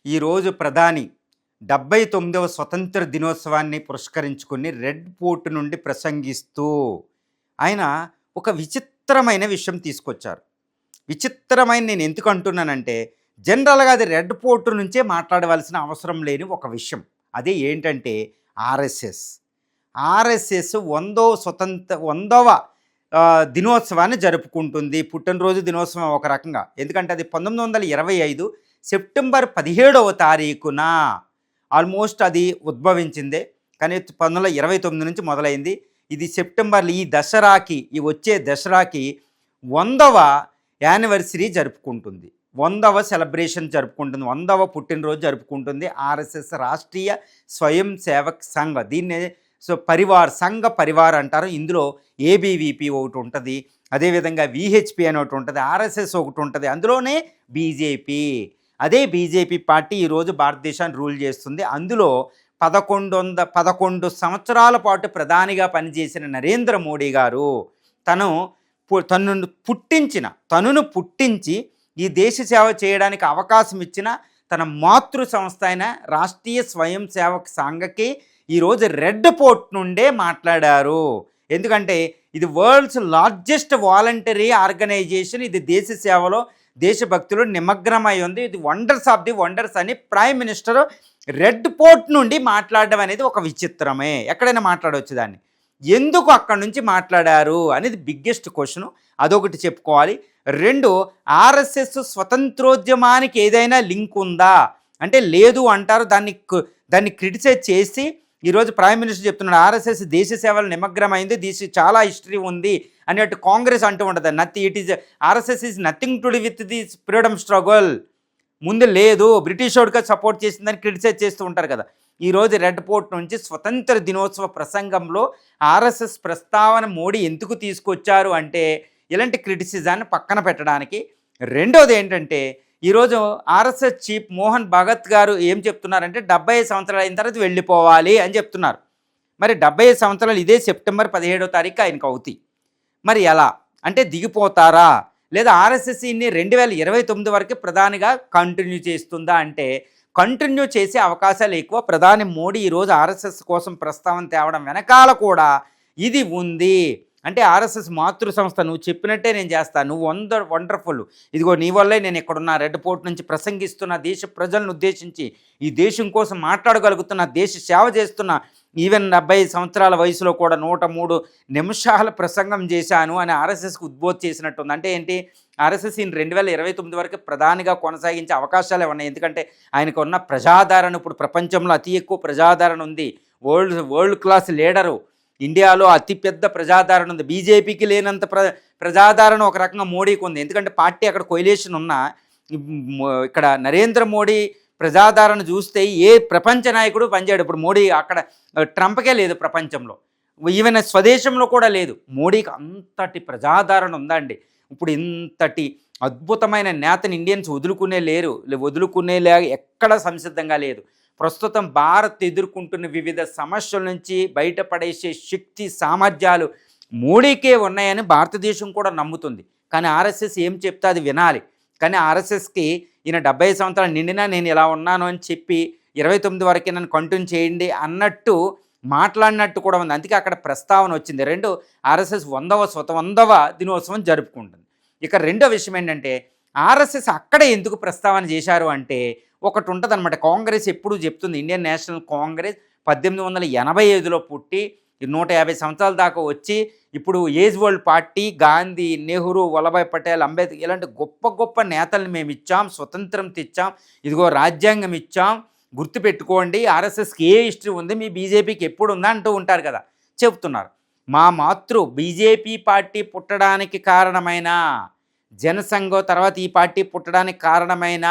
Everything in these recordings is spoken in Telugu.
ఈరోజు ప్రధాని 79వ స్వతంత్ర దినోత్సవాన్ని పురస్కరించుకుని రెడ్ ఫోర్ట్ నుండి ప్రసంగిస్తూ ఆయన ఒక విచిత్రమైన విషయం తీసుకొచ్చారు. విచిత్రమైన నేను ఎందుకు అంటున్నానంటే, జనరల్గా అది రెడ్ ఫోర్ట్ నుంచే మాట్లాడవలసిన అవసరం లేని ఒక విషయం. అదే ఏంటంటే ఆర్ఎస్ఎస్. ఆర్ఎస్ఎస్ 100వ దినోత్సవాన్ని జరుపుకుంటుంది. పుట్టినరోజు దినోత్సవం ఒక రకంగా. ఎందుకంటే అది 1925 సెప్టెంబర్ 17వ తారీఖున ఆల్మోస్ట్ అది ఉద్భవించిందే. కానీ 1929 నుంచి మొదలైంది. ఇది సెప్టెంబర్లో ఈ వచ్చే దసరాకి 100వ యానివర్సరీ జరుపుకుంటుంది. 100వ సెలబ్రేషన్ జరుపుకుంటుంది. 100వ పుట్టినరోజు జరుపుకుంటుంది ఆర్ఎస్ఎస్, రాష్ట్రీయ స్వయం సేవక్ సంఘ్. దీన్నే సంఘ పరివార్ అంటారు. ఇందులో ఏబీవీపీ ఒకటి ఉంటుంది, అదేవిధంగా విహెచ్పి అని ఒకటి ఉంటుంది, ఆర్ఎస్ఎస్ ఒకటి ఉంటుంది, అందులోనే బీజేపీ. అదే బీజేపీ పార్టీ ఈరోజు భారతదేశాన్ని రూల్ చేస్తుంది. అందులో 11 సంవత్సరాల పాటు ప్రధానిగా పనిచేసిన నరేంద్ర మోడీ గారు తనను పుట్టించి ఈ దేశ సేవ చేయడానికి అవకాశం ఇచ్చిన తన మాతృ సంస్థ అయిన రాష్ట్రీయ స్వయం సేవక్ సంఘకి ఈరోజు రెడ్ ఫోర్ట్ నుండే మాట్లాడారు. ఎందుకంటే ఇది వరల్డ్స్ లార్జెస్ట్ వాలంటరీ ఆర్గనైజేషన్. ఇది దేశ సేవలో, దేశభక్తులు నిమగ్నమై ఉంది. ఇది వండర్స్ ఆఫ్ ది వండర్స్ అని ప్రైమ్ మినిస్టర్ రెడ్ ఫోర్ట్ నుండి మాట్లాడడం అనేది ఒక విచిత్రమే. ఎక్కడైనా మాట్లాడవచ్చు దాన్ని. ఎందుకు అక్కడి నుంచి మాట్లాడారు అనేది బిగ్గెస్ట్ క్వశ్చన్. అదొకటి చెప్పుకోవాలి. 2, ఆర్ఎస్ఎస్ స్వతంత్రోద్యమానికి ఏదైనా లింక్ ఉందా అంటే లేదు అంటారు. దాన్ని క్రిటిసైజ్ చేసి ఈరోజు ప్రైమ్ మినిస్టర్ చెప్తున్నాడు ఆర్ఎస్ఎస్ దేశ సేవలు నిమగ్నమైంది, చాలా హిస్టరీ ఉంది అనేట్టు కాంగ్రెస్ అంటూ ఉంటుంది. RSS is nothing to do with the freedom struggle. ముందు లేదు, బ్రిటిష్ వాడికి సపోర్ట్ చేసిందని క్రిటిసైజ్ చేస్తూ ఉంటారు కదా. ఈరోజు రెడ్ ఫోర్ట్ నుంచి స్వతంత్ర దినోత్సవ ప్రసంగంలో ఆర్ఎస్ఎస్ ప్రస్తావన మోడీ ఎందుకు తీసుకొచ్చారు అంటే ఇలాంటి క్రిటిసిజాన్ని పక్కన పెట్టడానికి. రెండోది ఏంటంటే ఈరోజు ఆర్ఎస్ఎస్ చీఫ్ మోహన్ భగత్ గారు ఏం చెప్తున్నారంటే 75 సంవత్సరాలు అయిన తర్వాత వెళ్ళిపోవాలి అని చెప్తున్నారు. మరి 75 సంవత్సరాలు ఇదే సెప్టెంబర్ 17వ తారీఖు ఆయనకు అవుతాయి. మరి ఎలా అంటే దిగిపోతారా, లేదా ఆర్ఎస్ఎస్ ఇన్ని 2029 వరకు ప్రధానిగా కంటిన్యూ చేస్తుందా అంటే కంటిన్యూ చేసే అవకాశాలు ఎక్కువ. ప్రధాని మోడీ ఈరోజు ఆర్ఎస్ఎస్ కోసం ప్రస్తావన తేవడం వెనకాల కూడా ఇది ఉంది. అంటే ఆర్ఎస్ఎస్ మాతృ సంస్థ, నువ్వు చెప్పినట్టే నేను చేస్తాను, నువ్వు వండర్ఫుల్, ఇదిగో నీ వల్లే నేను ఇక్కడున్నా, రెడ్ ఫోర్ట్ నుంచి ప్రసంగిస్తున్న, దేశ ప్రజలను ఉద్దేశించి ఈ దేశం కోసం మాట్లాడగలుగుతున్నా, దేశ సేవ చేస్తున్నా, ఈవెన్ 75 సంవత్సరాల వయసులో కూడా 103 నిమిషాల ప్రసంగం చేశాను అని ఆర్ఎస్ఎస్కి ఉద్బోధ చేసినట్టుంది. అంటే ఏంటి, ఆర్ఎస్ఎస్ 2029 వరకు ప్రధానిగా కొనసాగించే అవకాశాలే ఉన్నాయి. ఎందుకంటే ఆయనకు ఉన్న ప్రజాదరణ, ఇప్పుడు ప్రపంచంలో అతి ఎక్కువ ప్రజాదరణ ఉంది. వరల్డ్ క్లాస్ లీడరు, ఇండియాలో అతిపెద్ద ప్రజాదరణ ఉంది. బీజేపీకి లేనంత ప్రజాదరణ ఒక రకంగా మోడీకి ఉంది. ఎందుకంటే పార్టీ అక్కడ కొయిలేషన్ ఉన్నా ఇక్కడ నరేంద్ర మోడీ ప్రజాదరణ చూస్తే ఏ ప్రపంచ నాయకుడు పనిచేయడు. ఇప్పుడు మోడీ అక్కడ ట్రంప్కే లేదు ప్రపంచంలో, ఈవెన్ స్వదేశంలో కూడా లేదు. మోడీకి అంతటి ప్రజాదరణ ఉందండి. ఇప్పుడు ఇంతటి అద్భుతమైన నేతని ఇండియన్స్ వదులుకునేలా ఎక్కడ సంసిద్ధంగా లేదు. ప్రస్తుతం భారత్ ఎదుర్కొంటున్న వివిధ సమస్యల నుంచి బయటపడేసే శక్తి సామర్థ్యాలు మోడీకే ఉన్నాయని భారతదేశం కూడా నమ్ముతుంది. కానీ ఆర్ఎస్ఎస్ ఏం చెప్తే అది వినాలి. కానీ ఆర్ఎస్ఎస్కి ఈయన 70 సంవత్సరాలు నిండినా నేను ఇలా ఉన్నాను అని చెప్పి 29 వరకు నన్ను కంటిన్యూ చేయండి అన్నట్టు మాట్లాడినట్టు కూడా ఉంది. అందుకే అక్కడ ప్రస్తావన వచ్చింది. 2, ఆర్ఎస్ఎస్ 100వ దినోత్సవం జరుపుకుంటుంది. ఇక రెండో విషయం ఏంటంటే ఆర్ఎస్ఎస్ అక్కడే ఎందుకు ప్రస్తావన చేశారు అంటే ఒకటి ఉంటుంది అనమాట. కాంగ్రెస్ ఎప్పుడు చెప్తుంది, ఇండియన్ నేషనల్ కాంగ్రెస్ 1885లో పుట్టి 150 సంవత్సరాల దాకా వచ్చి ఇప్పుడు age world party, Gandhi, Nehru, Vallabhbhai Patel, Ambedkar ఇలాంటి గొప్ప గొప్ప నేతలను మేము ఇచ్చాం, స్వతంత్రం తెచ్చాం, ఇదిగో రాజ్యాంగం ఇచ్చాం, గుర్తుపెట్టుకోండి, ఆర్ఎస్ఎస్కి ఏ హిస్టరీ ఉంది, మీ బీజేపీకి ఎప్పుడు ఉందా అంటూ ఉంటారు కదా. చెప్తున్నారు మా బీజేపీ పార్టీ పుట్టడానికి కారణమైన జనసంఘం, తర్వాత ఈ పార్టీ పుట్టడానికి కారణమైన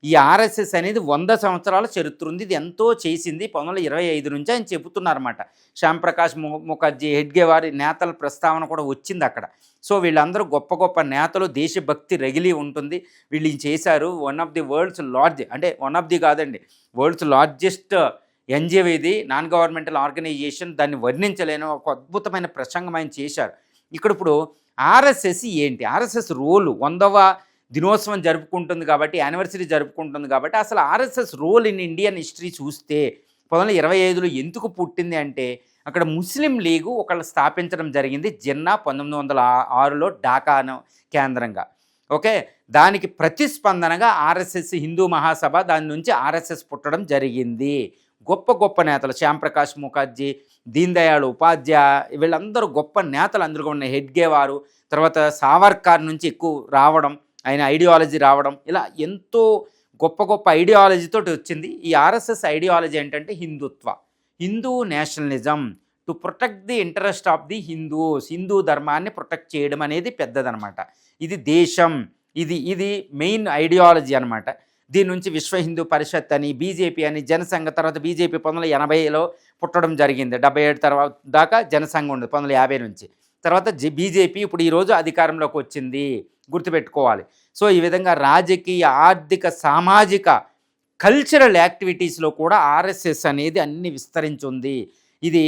ఈ ఆర్ఎస్ఎస్ అనేది 100 సంవత్సరాల చరిత్ర ఉంది. ఇది ఎంతో చేసింది 1925 నుంచి ఆయన చెబుతున్నారన్నమాట. శ్యాంప్రకాష్ ముఖర్జీ, హెడ్గే వారి నేతల ప్రస్తావన కూడా వచ్చింది అక్కడ. సో వీళ్ళందరూ గొప్ప గొప్ప నేతలు, దేశభక్తి రగిలి ఉంటుంది. వీళ్ళు చేశారు. వన్ ఆఫ్ ది కాదండి, వరల్డ్స్ లార్జెస్ట్ ఎన్జిఓ ఇది, నాన్ గవర్నమెంటల్ ఆర్గనైజేషన్. దాన్ని వర్ణించలేని ఒక అద్భుతమైన ప్రసంగం ఆయన చేశారు. ఇప్పుడు ఆర్ఎస్ఎస్ ఏంటి, ఆర్ఎస్ఎస్ రోలు 100వ దినోత్సవం జరుపుకుంటుంది కాబట్టి, యానివర్సరీ జరుపుకుంటుంది కాబట్టి, అసలు RSS role in Indian history చూస్తే 1925లో ఎందుకు పుట్టింది అంటే, అక్కడ ముస్లిం లీగు ఒకళ్ళు స్థాపించడం జరిగింది. జిన్నా 1906లో ఢాకాను కేంద్రంగా. ఓకే. దానికి ప్రతిస్పందనగా ఆర్ఎస్ఎస్ హిందూ మహాసభ, దాని నుంచి ఆర్ఎస్ఎస్ పుట్టడం జరిగింది. గొప్ప గొప్ప నేతలు శ్యాంప్రకాష్ ముఖర్జీ, దీన్ దయాళ్ ఉపాధ్యాయ, వీళ్ళందరూ గొప్ప నేతలు అందులో ఉన్న హెడ్గే వారు, తర్వాత సావర్కర్ నుంచి ఎక్కువ రావడం, ఆయన ఐడియాలజీ రావడం, ఇలా ఎంతో గొప్ప గొప్ప ఐడియాలజీతో వచ్చింది. ఈ ఆర్ఎస్ఎస్ ఐడియాలజీ ఏంటంటే Hindutva, Hindu nationalism, to protect the interest of the Hindus, Hindu ధర్మాన్ని ప్రొటెక్ట్ చేయడం అనేది పెద్దదనమాట. ఇది దేశం, ఇది మెయిన్ ఐడియాలజీ అనమాట. దీని నుంచి విశ్వ హిందూ పరిషత్ అని, బీజేపీ అని, జనసంఘ, తర్వాత బీజేపీ 1980లో పుట్టడం జరిగింది. 77 తర్వాత దాకా జనసంఘ ఉండదు 1950 నుంచి. తర్వాత బీజేపీ ఇప్పుడు ఈరోజు అధికారంలోకి వచ్చింది, గుర్తుపెట్టుకోవాలి. సో ఈ విధంగా రాజకీయ, ఆర్థిక, సామాజిక, కల్చరల్ యాక్టివిటీస్లో కూడా ఆర్ఎస్ఎస్ అనేది అన్ని విస్తరించింది. ఇది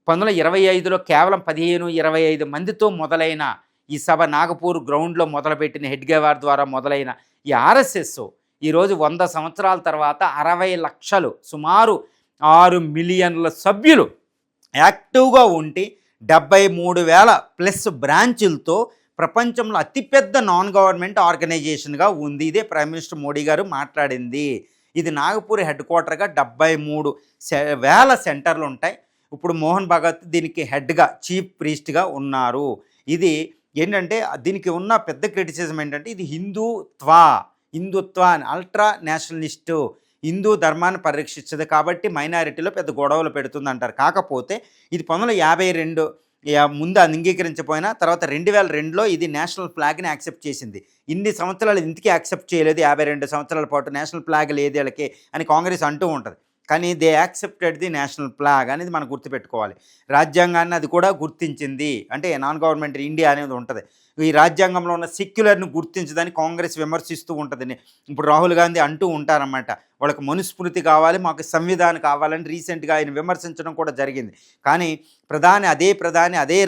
1925లో కేవలం 15-25 మందితో మొదలైన ఈ సభ నాగపూర్ గ్రౌండ్లో మొదలుపెట్టిన హెడ్గేవార్ ద్వారా మొదలైన ఈ ఆర్ఎస్ఎస్ ఈరోజు 100 సంవత్సరాల తర్వాత 60 లక్షలు, సుమారు 6 మిలియన్ల సభ్యులు యాక్టివ్గా ఉండి 73,000+ బ్రాంచులతో ప్రపంచంలో అతిపెద్ద నాన్ గవర్నమెంట్ ఆర్గనైజేషన్గా ఉంది. ఇదే ప్రైమ్ మినిస్టర్ మోడీ గారు మాట్లాడింది. ఇది నాగపూర్ హెడ్ క్వార్టర్గా 73,000 సెంటర్లు ఉంటాయి. ఇప్పుడు మోహన్ భగత్ దీనికి హెడ్గా, చీఫ్ ప్రీస్ట్గా ఉన్నారు. ఇది ఏంటంటే దీనికి ఉన్న పెద్ద క్రిటిసిజం ఏంటంటే ఇది హిందుత్వ అల్ట్రా నేషనలిస్టు, హిందూ ధర్మాన్ని పరిరక్షించదు కాబట్టి మైనారిటీలో పెద్ద గొడవలు పెడుతుంది అంటారు. కాకపోతే ఇది 1952 ముందు అంగీకరించకపోయినా తర్వాత 2002లో ఇది నేషనల్ ఫ్లాగ్ని యాక్సెప్ట్ చేసింది. ఇన్ని సంవత్సరాలు ఇంటికి యాక్సెప్ట్ చేయలేదు, 52 సంవత్సరాల పాటు నేషనల్ ఫ్లాగ్ లేదు వీళ్ళకి అని కాంగ్రెస్ అంటూ ఉంటుంది. కానీ they accepted the national flag అనేది మనం గుర్తుపెట్టుకోవాలి. రాజ్యాంగాన్ని అది కూడా గుర్తించింది. అంటే నాన్ గవర్నమెంట్ ఇండియా అనేది ఉంటుంది. ఈ రాజ్యాంగంలో ఉన్న సెక్యులర్ను గుర్తించదని కాంగ్రెస్ విమర్శిస్తూ ఉంటుంది. ఇప్పుడు రాహుల్ గాంధీ అంటూ ఉంటారన్నమాట, వాళ్ళకి మనుస్మృతి కావాలి, మాకు సంవిధానం కావాలని రీసెంట్గా ఆయన విమర్శించడం కూడా జరిగింది. కానీ అదే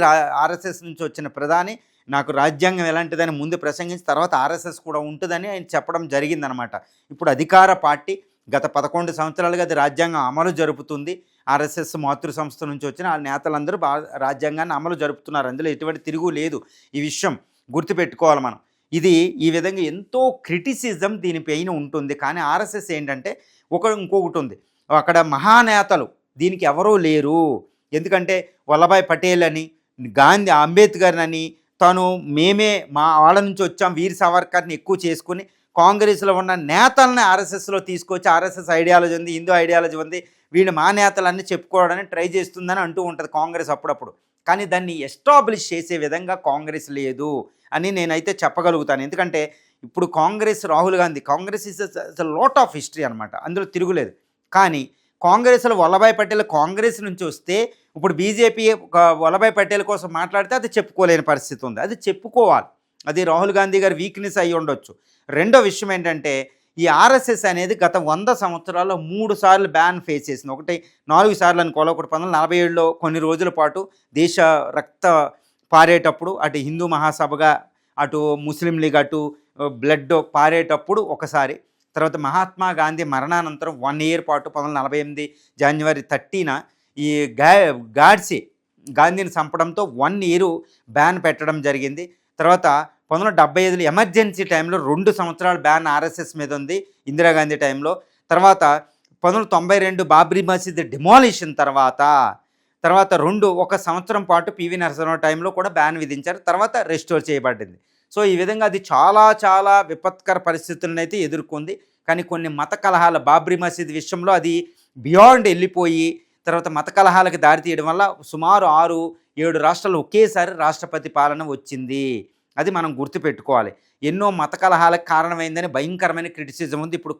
ఆర్ఎస్ఎస్ నుంచి వచ్చిన ప్రధాని నాకు రాజ్యాంగం ఎలాంటిదని ముందు ప్రసంగించి తర్వాత ఆర్ఎస్ఎస్ కూడా ఉంటుందని ఆయన చెప్పడం జరిగిందనమాట. ఇప్పుడు అధికార పార్టీ గత 11 సంవత్సరాలుగా అది రాజ్యాంగం అమలు జరుపుతుంది. ఆర్ఎస్ఎస్ మాతృ సంస్థ నుంచి వచ్చిన ఆ నేతలందరూ రాజ్యాంగాన్ని అమలు జరుపుతున్నారు. అందులో ఎటువంటి తిరుగు లేదు. ఈ విషయం గుర్తుపెట్టుకోవాలి మనం. ఇది ఈ విధంగా ఎంతో క్రిటిసిజం దీనిపైన ఉంటుంది. కానీ ఆర్ఎస్ఎస్ ఏంటంటే ఇంకొకటి ఉంది, అక్కడ మహానేతలు దీనికి ఎవరూ లేరు. ఎందుకంటే వల్లభాయ్ పటేల్ అని, గాంధీ, అంబేద్కర్ అని, మేమే మా వాళ్ళ నుంచి వచ్చాం, వీర్ సావర్కర్ని ఎక్కువ చేసుకుని కాంగ్రెస్లో ఉన్న నేతల్ని ఆర్ఎస్ఎస్లో తీసుకొచ్చి ఆర్ఎస్ఎస్ ఐడియాలజీ ఉంది, హిందూ ఐడియాలజీ ఉంది, వీళ్ళు మా నేతలన్నీ చెప్పుకోవడానికి ట్రై చేస్తుందని అంటూ ఉంటుంది కాంగ్రెస్ అప్పుడప్పుడు. కానీ దాన్ని ఎస్టాబ్లిష్ చేసే విధంగా కాంగ్రెస్ లేదు అని నేనైతే చెప్పగలుగుతాను. ఎందుకంటే ఇప్పుడు Congress, Rahul Gandhi, Congress is lot of history అనమాట, అందులో తిరుగులేదు. కానీ కాంగ్రెస్లో వల్లభాయ్ పటేల్ కాంగ్రెస్ నుంచి వస్తే ఇప్పుడు బీజేపీ వల్లభాయ్ పటేల్ కోసం మాట్లాడితే అది చెప్పుకోలేని పరిస్థితి ఉంది. అది చెప్పుకోవాలి, అది రాహుల్ గాంధీ గారి వీక్నెస్ అయ్యి ఉండొచ్చు. రెండో విషయం ఏంటంటే ఈ ఆర్ఎస్ఎస్ అనేది గత 100 సంవత్సరాల్లో 3 సార్లు బ్యాన్ ఫేస్ చేసింది. 4 సార్లు అనుకోవాలి. ఒకటి 1947లో కొన్ని రోజుల పాటు దేశ రక్త పారేటప్పుడు, అటు హిందూ మహాసభగా, అటు ముస్లిం లీగ్, అటు బ్లడ్ పారేటప్పుడు ఒకసారి. తర్వాత మహాత్మా గాంధీ మరణానంతరం 1 ఇయర్ పాటు 1948 జనవరి 30న ఈ గాడ్సే గాంధీని చంపడంతో 1 ఇయర్ బ్యాన్ పెట్టడం జరిగింది. తర్వాత 1975లో ఎమర్జెన్సీ టైంలో 2 సంవత్సరాలు బ్యాన్ ఆర్ఎస్ఎస్ మీద ఉంది ఇందిరాగాంధీ టైంలో. తర్వాత 1992 బాబ్రీ మసీద్ డిమాలిషన్ తర్వాత 1 సంవత్సరం పాటు పివి నరసింహరావు టైంలో కూడా బ్యాన్ విధించారు. తర్వాత రెస్టోర్ చేయబడింది. సో ఈ విధంగా అది చాలా విపత్కర పరిస్థితులను అయితే ఎదుర్కొంది. కానీ కొన్ని మత కలహాల, బాబ్రీ మసీద్ విషయంలో అది బియాండ్ వెళ్ళిపోయి తర్వాత మత కలహాలకు దారితీయడం వల్ల సుమారు 6-7 రాష్ట్రాలు ఒకేసారి రాష్ట్రపతి పాలన వచ్చింది. అది మనం గుర్తుపెట్టుకోవాలి. ఎన్నో మత కలహాలకు కారణమైందని భయంకరమైన క్రిటిసిజం ఉంది. ఇప్పుడు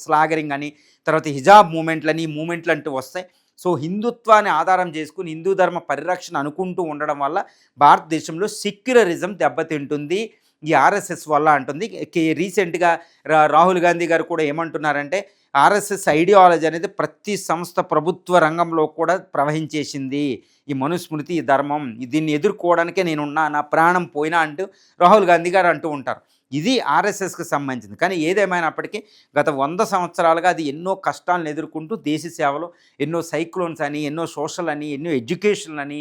స్లాగరింగ్ అని, తర్వాత హిజాబ్ మూమెంట్లని, ఈ మూమెంట్లు అంటూ వస్తాయి. సో హిందుత్వాన్ని ఆధారం చేసుకుని హిందూ ధర్మ పరిరక్షణ అనుకుంటూ ఉండడం వల్ల భారతదేశంలో సెక్యులరిజం దెబ్బతింటుంది ఈ ఆర్ఎస్ఎస్ వల్ల అంటుంది. రీసెంట్గా రాహుల్ గాంధీ గారు కూడా ఏమంటున్నారంటే ఆర్ఎస్ఎస్ ఐడియాలజీ అనేది ప్రతి సంస్థ, ప్రభుత్వ రంగంలో కూడా ప్రవహించేసింది. ఈ మనుస్మృతి, ఈ ధర్మం, దీన్ని ఎదుర్కోవడానికే నేనున్నా, నా ప్రాణం పోయినా అంటూ రాహుల్ గాంధీ గారు అంటూ ఉంటారు. ఇది ఆర్ఎస్ఎస్కి సంబంధించింది. కానీ ఏదేమైనప్పటికీ గత 100 సంవత్సరాలుగా అది ఎన్నో కష్టాలను ఎదుర్కొంటూ దేశ సేవలో ఎన్నో సైక్లోన్స్ అని, ఎన్నో సోషల్ అని, ఎన్నో ఎడ్యుకేషన్ అని,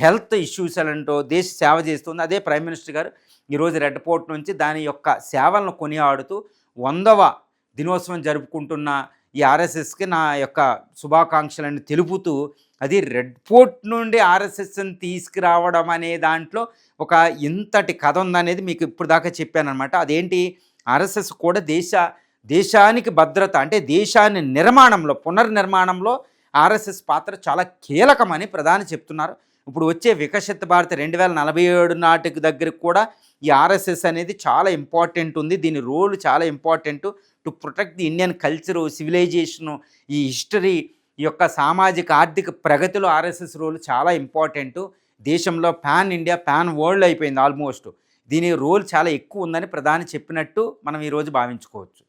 హెల్త్ ఇష్యూస్ అంటూ దేశ సేవ చేస్తుంది. అదే ప్రైమ్ మినిస్టర్ గారు ఈరోజు రెడ్ ఫోర్ట్ నుంచి దాని యొక్క సేవలను కొనియాడుతూ 100వ దినోత్సవం జరుపుకుంటున్న ఈ ఆర్ఎస్ఎస్కి నా యొక్క శుభాకాంక్షలను తెలుపుతూ, అది రెడ్ ఫోర్ట్ నుండి ఆర్ఎస్ఎస్ని తీసుకురావడం అనే దాంట్లో ఒక ఇంతటి కథ ఉందనేది మీకు ఇప్పుడు దాకా చెప్పానమాట. అదేంటి, ఆర్ఎస్ఎస్ కూడా దేశానికి భద్రత అంటే దేశాన్ని పునర్నిర్మాణంలో ఆర్ఎస్ఎస్ పాత్ర చాలా కీలకమని ప్రధాని చెప్తున్నారు. ఇప్పుడు వచ్చే వికసిత భారత్ 2047 నాటికి దగ్గరికి కూడా ఈ ఆర్ఎస్ఎస్ అనేది చాలా ఇంపార్టెంట్ ఉంది. దీని రోల్ చాలా important to protect the Indian culture, civilisation, ఈ హిస్టరీ, ఈ యొక్క సామాజిక ఆర్థిక ప్రగతిలో ఆర్ఎస్ఎస్ రోల్ చాలా ఇంపార్టెంటు. దేశంలో పాన్ ఇండియా, పాన్ వరల్డ్ అయిపోయింది ఆల్మోస్ట్. దీని రోల్ చాలా ఎక్కువ ఉందని ప్రధాని చెప్పినట్టు మనం ఈరోజు భావించుకోవచ్చు.